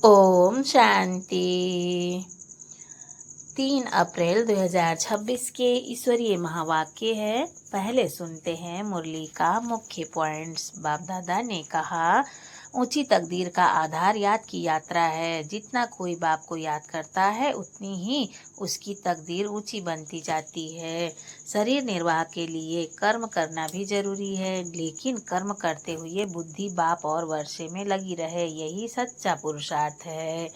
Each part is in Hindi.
ओम शांति। 3 अप्रैल 2026 के ईश्वरीय महावाक्य है। पहले सुनते हैं मुरली का मुख्य पॉइंट्स। बाप दादा ने कहा, ऊंची तकदीर का आधार याद की यात्रा है। जितना कोई बाप को याद करता है उतनी ही उसकी तकदीर ऊंची बनती जाती है। शरीर निर्वाह के लिए कर्म करना भी जरूरी है, लेकिन कर्म करते हुए बुद्धि बाप और वर्षे में लगी रहे, यही सच्चा पुरुषार्थ है।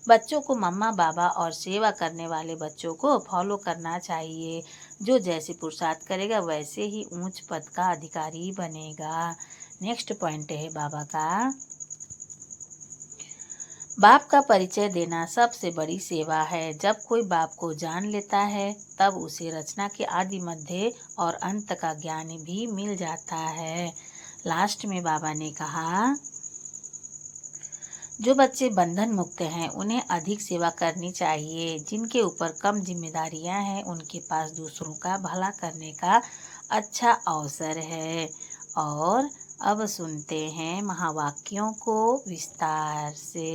बच्चों को मम्मा बाबा और सेवा करने वाले बच्चों को फॉलो करना चाहिए। जो जैसे पुरुषार्थ करेगा वैसे ही ऊंच पद का अधिकारी बनेगा। नेक्स्ट पॉइंट है बाबा का, बाप का परिचय देना सबसे बड़ी सेवा है। जब कोई बाप को जान लेता है तब उसे रचना के आदि मध्य और अंत का ज्ञान भी मिल जाता है। लास्ट में बाबा ने कहा, जो बच्चे बंधन मुक्त हैं उन्हें अधिक सेवा करनी चाहिए। जिनके ऊपर कम जिम्मेदारियां हैं उनके पास दूसरों का भला करने का अच्छा अवसर है। और अब सुनते हैं महावाक्यों को विस्तार से।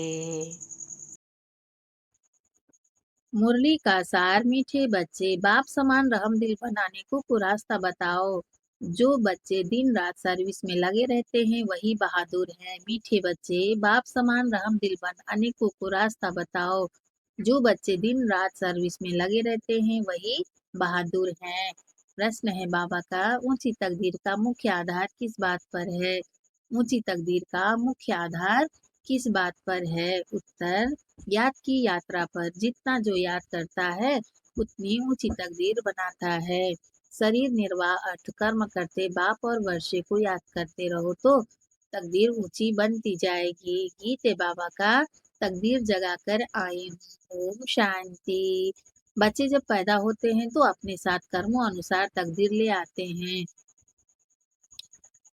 मुरली का सार। मीठे बच्चे, बाप समान रहमदिल बनाने को रास्ता बताओ। जो बच्चे दिन रात सर्विस में लगे रहते हैं वही बहादुर हैं। मीठे बच्चे, बाप समान रहमदिल बनाने को रास्ता बताओ। जो बच्चे दिन रात सर्विस में लगे रहते हैं वही बहादुर हैं। प्रश्न है बाबा का, ऊंची तकदीर का मुख्य आधार किस बात पर है? ऊंची तकदीर का मुख्य आधार किस बात पर है? उत्तर, याद की यात्रा पर। जितना जो याद करता है उतनी ऊंची तकदीर बनाता है। शरीर निर्वाह अर्थ कर्म करते बाप और वर्षे को याद करते रहो तो तकदीर ऊंची बनती जाएगी। गीत है बाबा का, तकदीर जगा कर आए हूँ। ओम शांति। बच्चे जब पैदा होते हैं तो अपने साथ कर्मों अनुसार तकदीर ले आते हैं।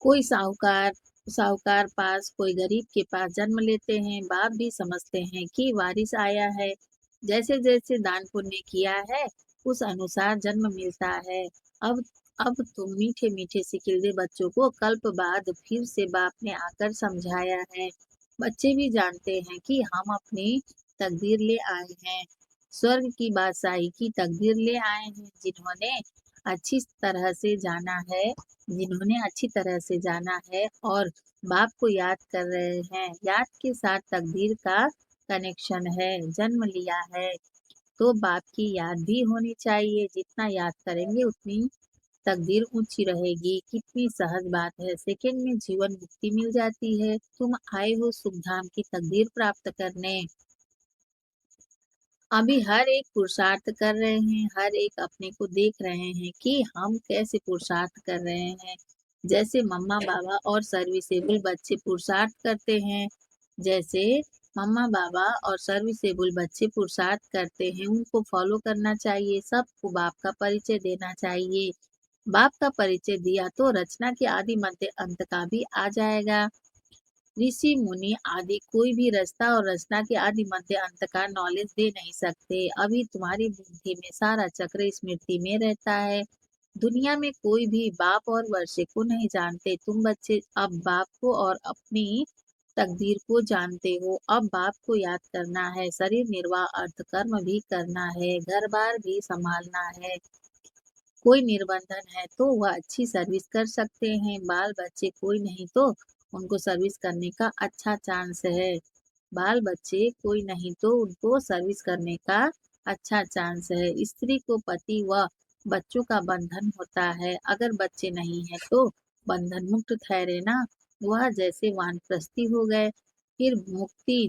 कोई साहूकार साहूकार पास, कोई गरीब के पास जन्म लेते हैं। बाप भी समझते हैं कि वारिस आया है। जैसे जैसे दान पुण्य किया है उस अनुसार जन्म मिलता है। अब तुम मीठे मीठे सिकिलदे बच्चों को कल्प बाद फिर से बाप ने आकर समझाया है। बच्चे भी जानते हैं कि हम अपनी तकदीर ले आए हैं। स्वर्ग की बादशाही की तकदीर ले आए हैं। जिन्होंने अच्छी तरह से जाना है और बाप को याद कर रहे हैं। याद के साथ तकदीर का कनेक्शन है। जन्म लिया है तो बाप की याद भी होनी चाहिए। जितना याद करेंगे उतनी तकदीर ऊंची रहेगी। कितनी सहज बात है, सेकंड में जीवन मुक्ति मिल जाती है। तुम आए हो सुख धाम की तकदीर प्राप्त करने। अभी हर एक पुरुषार्थ कर रहे हैं, हर एक अपने को देख रहे हैं कि हम कैसे पुरुषार्थ कर रहे हैं। जैसे मम्मा बाबा और सर्विसेबल बच्चे पुरुषार्थ करते हैं, जैसे मम्मा बाबा और सर्विसेबल बच्चे पुरुषार्थ करते हैं, उनको फॉलो करना चाहिए। सबको बाप का परिचय देना चाहिए। बाप का परिचय दिया तो रचना के आदि मध्य अंत का भी आ जाएगा। ऋषि मुनि आदि कोई भी रचना और रचना के आदि मध्य अंत का नॉलेज दे नहीं सकते। अभी तुम्हारी बुद्धि में सारा चक्र स्मृति में रहता है। दुनिया में कोई भी बाप और वर्षे को नहीं जानते। तुम बच्चे अब बाप को और अपनी तकदीर को जानते हो। अब बाप को याद करना है। शरीर निर्वाह अर्थ कर्म भी करना है, घर बार भी संभालना है। कोई निर्बंधन है तो वह अच्छी सर्विस कर सकते हैं। बाल बच्चे कोई नहीं तो उनको सर्विस करने का अच्छा चांस है। बाल बच्चे कोई नहीं तो उनको सर्विस करने का अच्छा चांस है। स्त्री को पति व बच्चों का बंधन होता है। अगर बच्चे नहीं है तो बंधन मुक्त ठहरे ना, वह जैसे वानप्रस्थी हो गए। फिर मुक्ति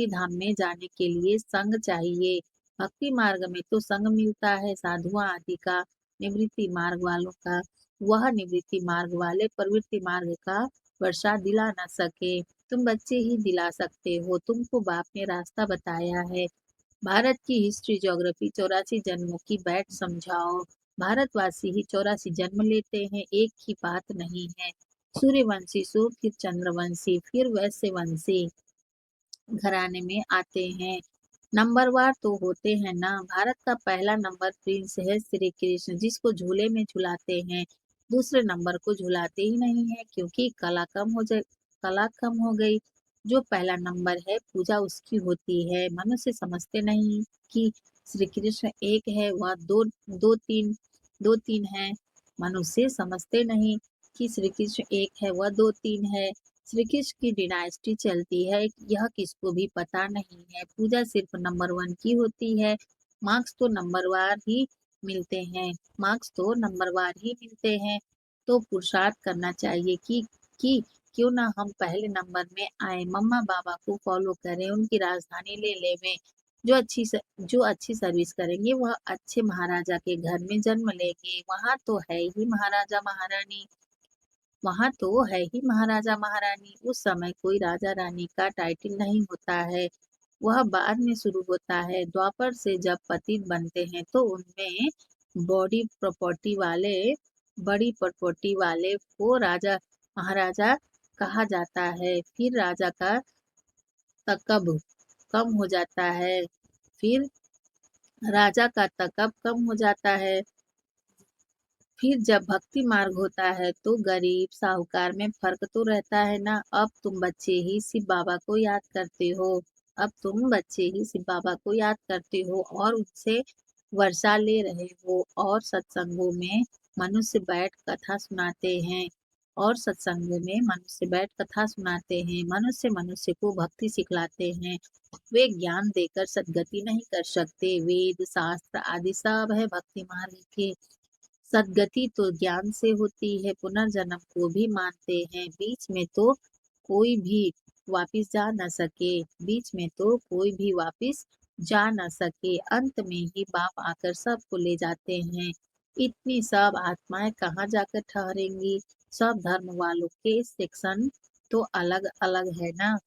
धाम में जाने के लिए संग चाहिए। भक्ति मार्ग में तो संग मिलता है साधुओं आदि का, निवृत्ति मार्ग वालों का। वह निवृत्ति मार्ग वाले प्रवृत्ति मार्ग का वर्षा दिला न सके। तुम बच्चे ही दिला सकते हो। तुमको बाप ने रास्ता बताया है। भारत की हिस्ट्री ज्योग्राफी 84 जन्मों की बैठ समझाओ। भारतवासी ही 84 जन्म लेते हैं, एक ही बात नहीं है। सूर्यवंशी सो फिर चंद्रवंशी फिर वैश्यवंशी घराने में आते हैं। नंबरवार तो होते हैं ना। भारत का पहला नंबर प्रिंस है श्री कृष्ण, जिसको झूले में झुलाते हैं। दूसरे नंबर को झुलाते ही नहीं है क्योंकि कला कम हो गई। जो पहला नंबर है पूजा उसकी होती है। मनुष्य समझते नहीं कि श्री कृष्ण एक है, वह दो तीन है। मनुष्य समझते नहीं कि श्री कृष्ण एक है, वह दो तीन है। श्री कृष्ण की डिनाइस्टी चलती है, यह किसको भी पता नहीं है। पूजा सिर्फ नंबर वन की होती है। मार्क्स तो नंबरवार ही मिलते हैं, मार्क्स तो नंबरवार ही मिलते हैं। तो पुरुषार्थ करना चाहिए कि क्यों ना हम पहले नंबर में आए, मम्मा पापा को फॉलो करें, उनकी राजधानी ले लें। जो अच्छी सर्विस करेंगे वह अच्छे महाराजा के घर में जन्म लेंगे। वहाँ तो है ही महाराजा महारानी। उस समय कोई राजा रानी का टाइटल नहीं होता है, वह बाद में शुरू होता है। द्वापर से जब पतित बनते हैं तो उनमें बॉडी प्रॉपर्टी वाले बड़ी प्रॉपर्टी वाले को राजा महाराजा कहा जाता है। फिर राजा का तकब कम हो जाता है फिर राजा का तकब कम हो जाता है। फिर जब भक्ति मार्ग होता है तो गरीब साहूकार में फर्क तो रहता है ना। अब तुम बच्चे ही शिव बाबा को याद करते हो। अब तुम बच्चे ही शिव बाबा को याद करते हो और उनसे वर्षा ले रहे हो। और सत्संगों में मनुष्य बैठ कथा सुनाते हैं मनुष्य मनुष्य को भक्ति सिखलाते हैं। वे ज्ञान देकर सद्गति नहीं कर सकते। वेद शास्त्र आदि सब है भक्ति मार्ग के। सद्गति तो ज्ञान से होती है। पुनर्जन्म को भी मानते हैं। कोई भी बीच में तो कोई भी वापिस जा न सके। अंत में ही बाप आकर सबको ले जाते हैं। इतनी सब आत्माएं कहाँ जाकर ठहरेंगी। सब धर्म वालों के सेक्शन तो अलग अलग है ना।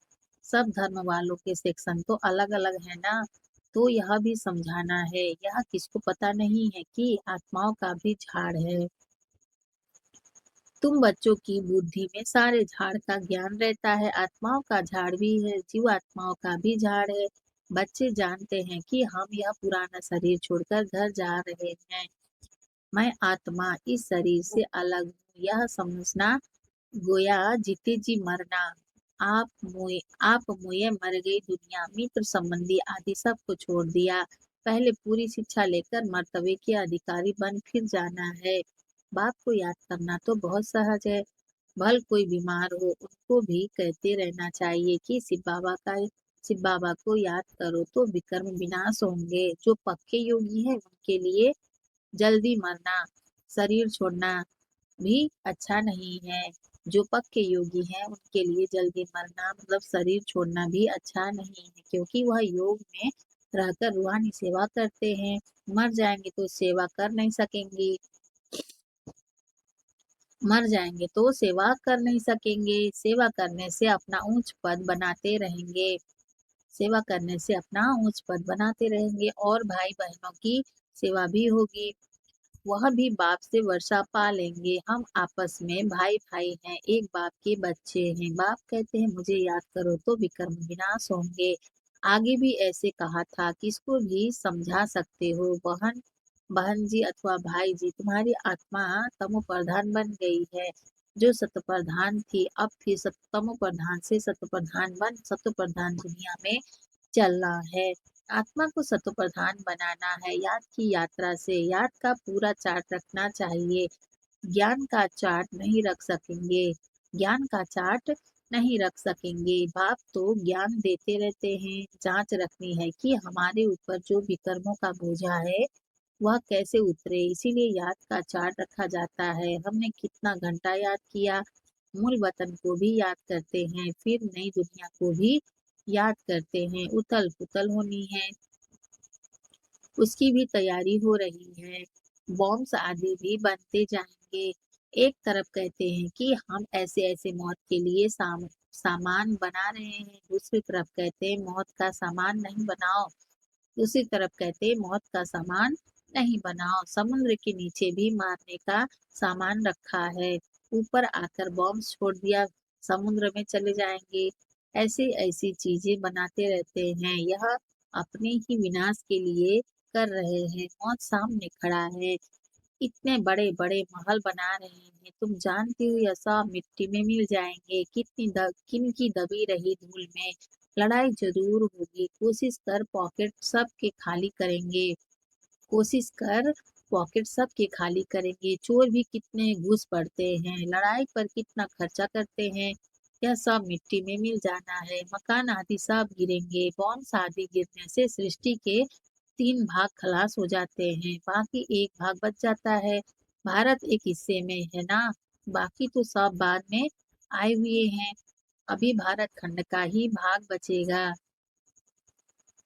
सब धर्म वालों के सेक्शन तो अलग अलग है ना। तो यह भी समझाना है, यह किसको पता नहीं है कि आत्माओं का भी झाड़ है। तुम बच्चों की बुद्धि में सारे झाड़ का ज्ञान रहता है। आत्माओं का झाड़ भी है, जीव आत्माओं का भी झाड़ है। बच्चे जानते हैं कि हम यह पुराना शरीर छोड़कर घर जा रहे हैं। मैं आत्मा इस शरीर से अलग हूँ, यह समझना गोया जीते जी मरना। आप मुए मर गई दुनिया, मित्र संबंधी आदि सब को छोड़ दिया। पहले पूरी शिक्षा लेकर मर्तबे के अधिकारी बन फिर जाना है। बाप को याद करना तो बहुत सहज है। भल कोई बीमार हो उनको भी कहते रहना चाहिए कि शिव बाबा को याद करो तो विकर्म विनाश होंगे। जो पक्के योगी हैं उनके लिए जल्दी मरना, शरीर छोड़ना भी अच्छा नहीं है। जो पक्के योगी हैं उनके लिए जल्दी मरना मतलब शरीर छोड़ना भी अच्छा नहीं है, क्योंकि वह योग में रहकर रूहानी सेवा करते हैं। मर जाएंगे तो सेवा कर नहीं सकेंगे मर जाएंगे तो सेवा कर नहीं सकेंगे। सेवा करने से अपना ऊंच पद बनाते रहेंगे और भाई बहनों की सेवा भी होगी। वह भी बाप से वर्षा पा लेंगे। हम आपस में भाई भाई हैं, एक बाप के बच्चे हैं। बाप कहते हैं मुझे याद करो तो विकर्म विनाश होंगे। आगे भी ऐसे कहा था, किसको भी समझा सकते हो। बहन बहन जी अथवा भाई जी, तुम्हारी आत्मा तमो प्रधान बन गई है। जो सत्य प्रधान थी अब फिर तमो प्रधान से सत्य प्रधान बन सत्य प्रधान दुनिया में चलना है। आत्मा को सत्व प्रधान बनाना है। याद की यात्रा से याद का पूरा चार्ट रखना चाहिए। ज्ञान का चार्ट नहीं रख सकेंगे ज्ञान का चार्ट नहीं रख सकेंगे। बाप तो ज्ञान देते रहते हैं। जांच रखनी है कि हमारे ऊपर जो विकर्मों का बोझा है वह कैसे उतरे। इसीलिए याद का चार्ट रखा जाता है। हमने कितना घंटा याद किया। मूल वतन को भी याद करते हैं, फिर नई दुनिया को भी याद करते हैं। उथल पुथल होनी है, उसकी भी तैयारी हो रही है। बॉम्ब्स आदि भी बनते जाएंगे। एक तरफ कहते हैं कि हम ऐसे ऐसे मौत के लिए सामान बना रहे हैं, दूसरी तरफ कहते हैं मौत का सामान नहीं बनाओ। दूसरी तरफ कहते हैं मौत का सामान नहीं बनाओ। समुद्र के नीचे भी मारने का सामान रखा है। ऊपर आकर बॉम्ब छोड़ दिया, समुद्र में चले जाएंगे। ऐसी ऐसी चीजें बनाते रहते हैं। यह अपने ही विनाश के लिए कर रहे हैं। मौत सामने खड़ा है, इतने बड़े-बड़े महल बना रहे हैं, तुम जानती हो यह सब मिट्टी में मिल जाएँगे, किनकी दबी रही धूल में, लड़ाई ज़रूर होगी, कोशिश कर पॉकेट सबके खाली करेंगे, चोर भी कितने घूस पड़ते हैं, लड़ाई पर कितना खर्चा करते हैं, यह सब मिट्टी में मिल जाना है, मकान आदि सब गिरेंगे, बॉम्ब आदि गिरने से सृष्टि के 3 भाग खलास हो जाते हैं, बाकी 1 भाग बच जाता है। भारत एक हिस्से में है ना, बाकी तो सब बाद में आए हुए हैं, अभी भारत खंड का ही भाग बचेगा।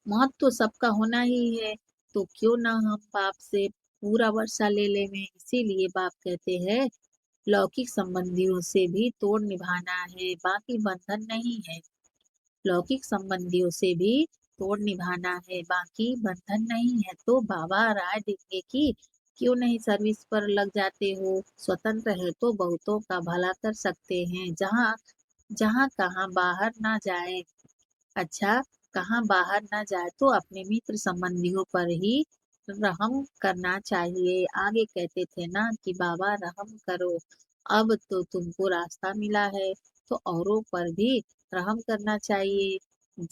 मौत तो सबका होना ही है, तो क्यों ना हम बाप से पूरा वर्षा ले लेवें। इसीलिए बाप कहते हैं लौकिक संबंधियों से भी तोड़ निभाना है, बाकी बंधन नहीं है। लौकिक संबंधियों से भी तोड़ निभाना है, बाकी बंधन नहीं है। तो बाबा राय देंगे कि क्यों नहीं सर्विस पर लग जाते हो, स्वतंत्र है तो बहुतों का भला कर सकते हैं, जहाँ जहाँ कहाँ बाहर ना जाए। अच्छा, कहाँ बाहर ना जाए तो अपने मित्र संबंधियों पर ही रहम करना चाहिए। आगे कहते थे ना कि बाबा रहम करो, अब तो तुमको रास्ता मिला है तो औरों पर भी रहम करना चाहिए,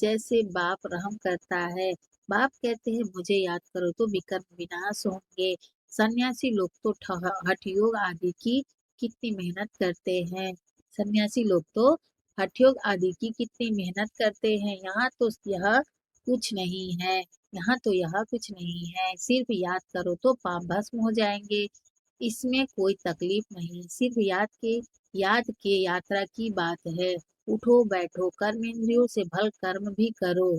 जैसे बाप रहम करता है। बाप कहते हैं मुझे याद करो तो विकर्म विनाश होंगे। सन्यासी लोग तो हठ योग आदि की कितनी मेहनत करते हैं। सन्यासी लोग तो हठ योग आदि की कितनी मेहनत करते हैं, यहाँ तो यह कुछ नहीं है, सिर्फ याद करो तो पाप भस्म हो जाएंगे, इसमें कोई तकलीफ नहीं, सिर्फ याद के यात्रा की बात है। उठो बैठो कर्म इंद्रियों से भल कर्म भी करो।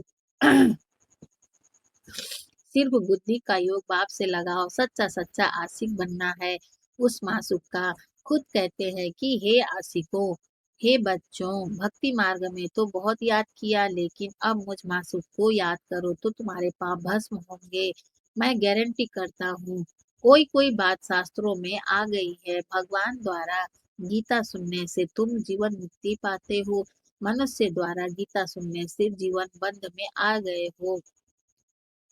सिर्फ बुद्धि का योग बाप से लगाओ, सच्चा सच्चा आशिक बनना है उस मासूक का। खुद कहते हैं कि हे आशिकों, हे बच्चों, भक्ति मार्ग में तो बहुत याद किया, लेकिन अब मुझ मासूक को याद करो तो तुम्हारे पाप भस्म होंगे। मैं गारंटी करता हूँ, कोई कोई बात शास्त्रों में आ गई है, भगवान द्वारा गीता सुनने से तुम जीवन मुक्ति पाते हो, मनुष्य द्वारा गीता सुनने से जीवन बंध में आ गए हो,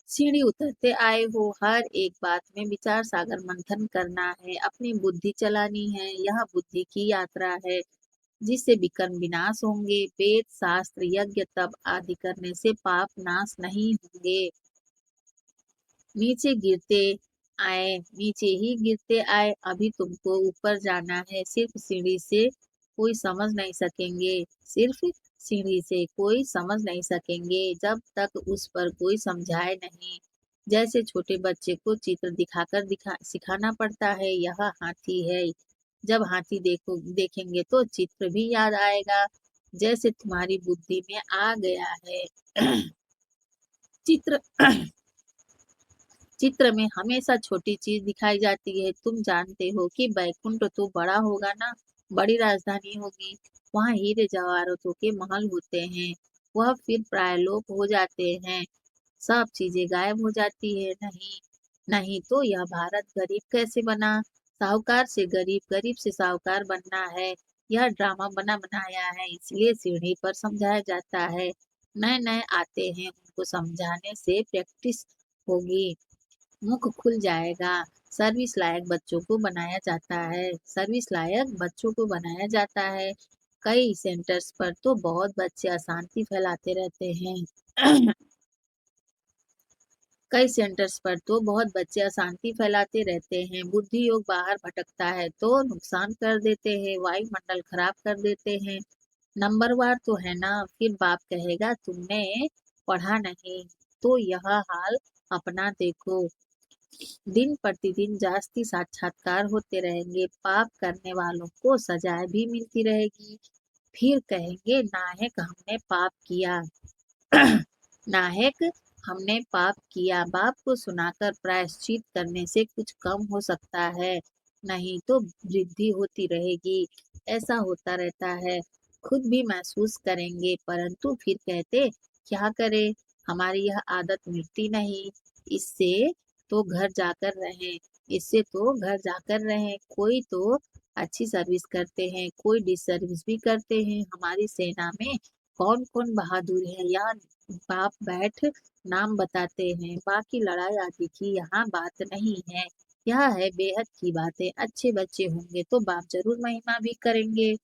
सीढ़ी उतरते आए हो, हर एक बात में विचार सागर मंथन करना है, अपनी बुद्धि चलानी है, यह बुद्धि की यात्रा है जिससे विकर्म विनाश होंगे। वेद शास्त्र यज्ञ तप आदि करने से पाप नाश नहीं होंगे। नीचे गिरते नीचे ही गिरते आए, अभी तुमको ऊपर जाना है, सिर्फ सीढ़ी से कोई समझ नहीं सकेंगे, सिर्फ सीढ़ी से कोई समझ नहीं सकेंगे जब तक उस पर कोई समझाए नहीं। जैसे छोटे बच्चे को चित्र दिखाकर सिखाना पड़ता है, यह हाथी है, जब हाथी देखेंगे तो चित्र भी याद आएगा, जैसे तुम्हारी बुद्धि में आ गया है। चित्र चित्र में हमेशा छोटी चीज दिखाई जाती है, तुम जानते हो कि बैकुंठ तो बड़ा होगा ना, बड़ी राजधानी होगी, वहाँ हीरे जवाहरातों के महल होते हैं, वह फिर प्रायलोप हो जाते हैं, सब चीजें गायब हो जाती है। नहीं नहीं तो यह भारत गरीब कैसे बना, साहूकार से गरीब, गरीब से साहूकार बनना है, यह ड्रामा बना बनाया है, इसलिए सीढ़ी पर समझाया जाता है। नए नए आते हैं, उनको समझाने से प्रैक्टिस होगी, मुख खुल जाएगा। सर्विस लायक बच्चों को बनाया जाता है। कई सेंटर्स पर तो बहुत बच्चे अशांति फैलाते रहते हैं। कई सेंटर्स पर तो बहुत बच्चे अशांति फैलाते रहते हैं, बुद्धि योग बाहर भटकता है तो नुकसान कर देते हैं, वायुमंडल खराब कर देते हैं। नंबरवार तो है ना, फिर बाप कहेगा तुमने पढ़ा नहीं, तो यह हाल अपना देखो, दिन प्रतिदिन जास्ती साक्षात्कार होते रहेंगे, पाप करने वालों को सजाएं भी मिलती रहेगी, फिर कहेंगे नाहक हमने पाप किया। नाहक हमने पाप किया, बाप को सुनाकर प्रायश्चित करने से कुछ कम हो सकता है, नहीं तो वृद्धि होती रहेगी, ऐसा होता रहता है, खुद भी महसूस करेंगे, परंतु फिर कहते क्या करें, हमारी यह आदत मिटती नहीं, इससे तो घर जाकर रहें, इससे तो घर जाकर रहें, कोई तो अच्छी सर्विस करते हैं, कोई डिसर्विस भी करते हैं, हमारी सेना में कौन कौन बहादुर है, या बाप बैठ नाम बताते हैं, बाकी लड़ाई आदि की यहाँ बात नहीं है। यह है बेहद की बातें। अच्छे बच्चे होंगे तो बाप जरूर महिमा भी करेंगे।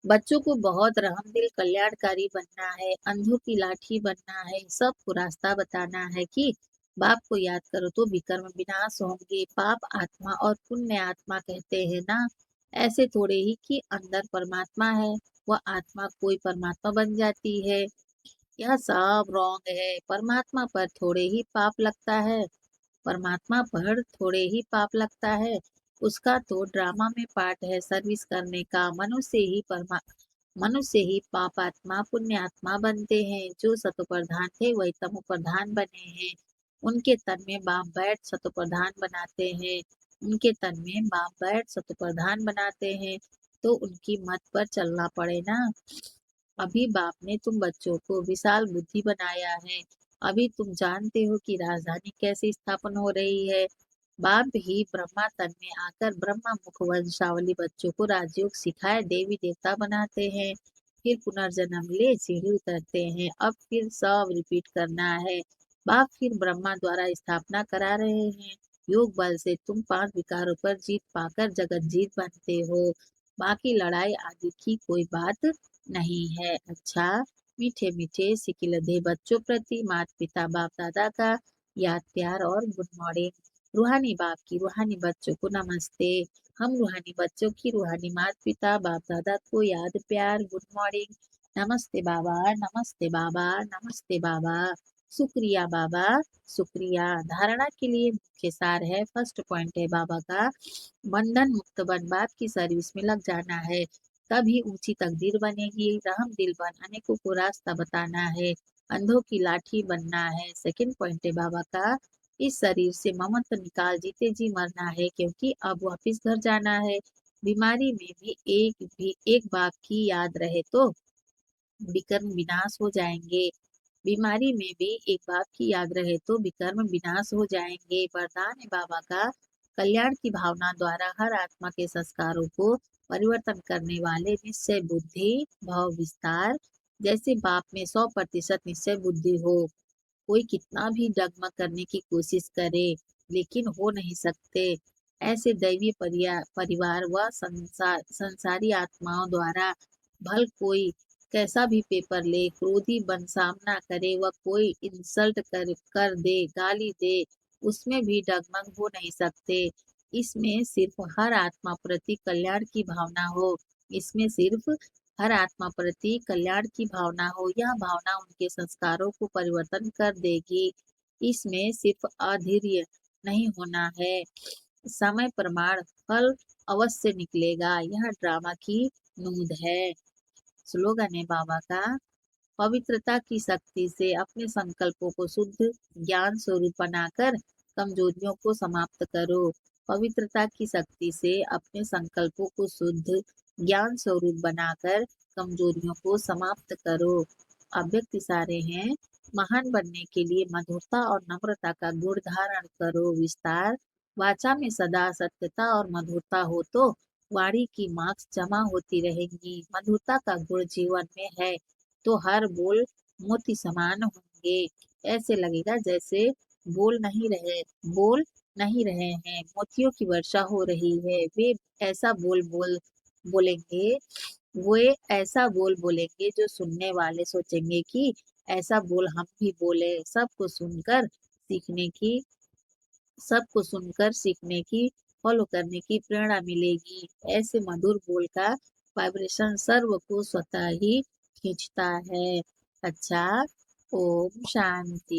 बच्चों को बहुत रहमदिल कल्याणकारी बनना है, अंधों की लाठी बनना है, सबको रास्ता बताना है कि बाप को याद करो तो विकर्म विनाश होंगे। पाप आत्मा और पुण्य आत्मा कहते हैं ना, ऐसे थोड़े ही कि अंदर परमात्मा है, वह आत्मा कोई परमात्मा बन जाती है। यह सब रॉन्ग है। परमात्मा पर थोड़े ही पाप लगता है, परमात्मा पर थोड़े ही पाप लगता है। उसका तो ड्रामा में पार्ट है सर्विस करने का। मनुष्य ही पापात्मा पुण्यात्मा बनते हैं। जो सतो प्रधान थे वही तमो प्रधान बने हैं। उनके तन में बाप बैठ सतो प्रधान बनाते हैं। उनके तन में बाप बैठ सतो प्रधान बनाते हैं, तो उनकी मत पर चलना पड़े ना। अभी बाप ने तुम बच्चों को विशाल बुद्धि बनाया है। अभी तुम जानते हो कि राजधानी कैसे स्थापन हो रही है। बाप ही ब्रह्मा तन में आकर ब्रह्मा मुख वंशावली बच्चों को राजयोग सिखाए देवी देवता बनाते हैं। फिर पुनर्जन्म ले सीढ़ी उतरते हैं। अब फिर सब रिपीट करना है। बाप फिर ब्रह्मा द्वारा स्थापना करा रहे हैं। योग बल से तुम 5 विकारों पर जीत पाकर जगत जीत बनते हो। बाकी लड़ाई आदि की कोई बात नहीं है। अच्छा, मीठे मीठे सिकिलधे बच्चों प्रति माता पिता बाप दादा का याद प्यार और गुड मॉर्निंग। रूहानी बाप की रूहानी बच्चों को नमस्ते। हम रूहानी बच्चों की रूहानी माता पिता बाप दादा को याद प्यार गुड मॉर्निंग। नमस्ते बाबा, नमस्ते बाबा, नमस्ते बाबा। शुक्रिया बाबा, शुक्रिया। धारणा के लिए मुख्य सार है, फर्स्ट पॉइंट है बाबा का, बंधन मुक्त बन बाप की सर्विस में लग जाना है, तभी ऊंची तकदीर बनेगी। रहम दिल बन अनेकों को रास्ता बताना है, अंधों की लाठी बनना है। सेकंड पॉइंट है बाबा का, इस शरीर से ममत्व निकाल जीते जी मरना है, क्योंकि अब वापिस घर जाना है। बीमारी में भी एक बाप की याद रहे तो विकर्म विनाश हो जाएंगे। बीमारी में भी एक बाप की याद रहे तो विकर्म विनाश हो जाएंगे। वरदान है बाबा का, कल्याण की भावना द्वारा हर आत्मा के संस्कारों को परिवर्तन करने वाले निश्चय बुद्धि भाव विस्तार। जैसे बाप में 100% निश्चय बुद्धि हो, कोई कितना भी डगमग करने की कोशिश करे लेकिन हो नहीं सकते। ऐसे दैवीय परिवार व संसारी आत्माओं द्वारा भल कोई कैसा भी पेपर ले, क्रोधी बन सामना करे व कोई इंसल्ट कर दे, गाली दे, उसमें भी डगमग हो नहीं सकते। इसमें सिर्फ हर आत्मा प्रति कल्याण की भावना हो, इसमें सिर्फ हर आत्मा प्रति कल्याण की भावना हो। यह भावना उनके संस्कारों को परिवर्तन कर देगी। इसमें सिर्फ अधैर्य नहीं होना है। समय प्रमाण फल अवश्य निकलेगा। यह ड्रामा की नूंद है। स्लोगन है बाबा का, पवित्रता की शक्ति से अपने संकल्पों को शुद्ध ज्ञान स्वरूप बनाकर कमजोरियों को समाप्त करो। पवित्रता की शक्ति से अपने संकल्पों को शुद्ध ज्ञान स्वरूप बनाकर कमजोरियों को समाप्त करो। अव्यक्त इशारे हैं, महान बनने के लिए मधुरता और नम्रता का गुण धारण करो। विस्तार, वाचा में सदा सत्यता और मधुरता हो तो वाणी की मार्क्स जमा होती रहेंगी। मधुरता का गुण जीवन में है तो हर बोल मोती समान होंगे। ऐसे लगेगा जैसे बोल नहीं रहे बोल नहीं रहे हैं, मोतियों की वर्षा हो रही है। वे ऐसा बोलेंगे वे ऐसा बोल बोलेंगे जो सुनने वाले सोचेंगे कि ऐसा बोल हम भी बोले। सबको सुनकर सीखने की फॉलो करने की प्रेरणा मिलेगी। ऐसे मधुर बोल का वाइब्रेशन सर्व को स्वतः ही खींचता है। अच्छा, ओम शांति।